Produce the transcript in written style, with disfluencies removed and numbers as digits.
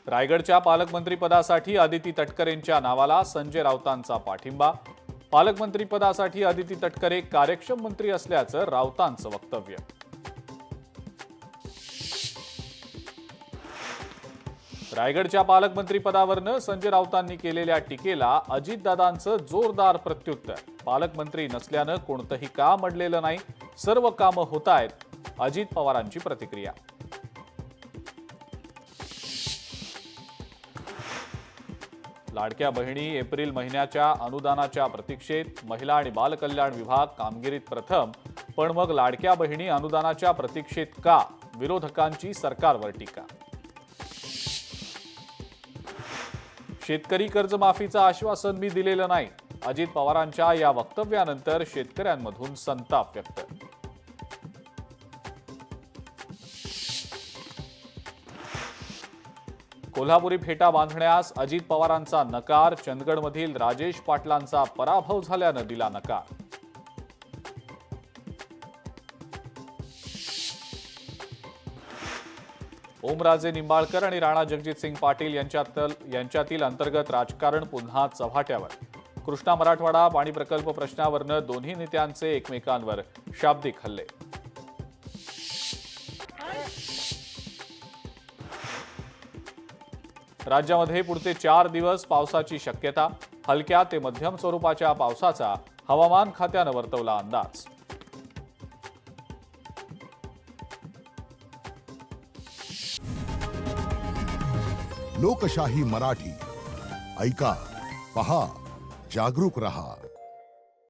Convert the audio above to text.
रायगडच्या पालकमंत्रीपदासाठी अदिती तटकरेंच्या नावाला संजय राऊतांचा पाठिंबा। पालकमंत्रीपदासाठी अदिती तटकरे कार्यक्षम मंत्री असल्याचं राऊतांचं वक्तव्य। रायगडच्या पालकमंत्रीपदावरनं संजय राऊतांनी केलेल्या टीकेला अजितदादांचं जोरदार प्रत्युत्तर। पालकमंत्री नसल्यानं कोणतंही काम अडलेलं नाही, सर्व कामं होतायत, अजित पवारांची प्रतिक्रिया। लाडक्या बहिणी एप्रिल महिन्याच्या अनुदानाच्या प्रतीक्षेत। महिला आणि बालकल्याण विभाग कामगिरीत प्रथम, पण मग लाडक्या बहिणी अनुदानाच्या प्रतीक्षेत का? विरोधकांची सरकारवर टीका। शेतकरी कर्जमाफीचं आश्वासन मी दिलेलं नाही, अजित पवारांच्या या वक्तव्यानंतर शेतकऱ्यांमधून संताप व्यक्त। कोल्हापुरी फेटा बांधण्यास अजित पवारांचा नकार। चंदगडमधील राजेश पाटलांचा पराभव झाल्यानं दिला नकार। ओमराजे निंबाळकर आणि राणा जगजितसिंग पाटील यांच्यातील अंतर्गत राजकारण पुन्हा चव्हाट्यावर। कृष्णा मराठवाडा पाणी प्रकल्प प्रश्नावरनं दोन्ही नेत्यांचे एकमेकांवर शाब्दिक हल्ले। राज्यामध्ये पुढचे 4 दिवस पावसाची शक्यता। हलक्या ते मध्यम स्वरूपाच्या पावसाचा हवामान खात्यानं वर्तवला अंदाज। लोकशाही मराठी ऐका, पहा, जागरूक रहा।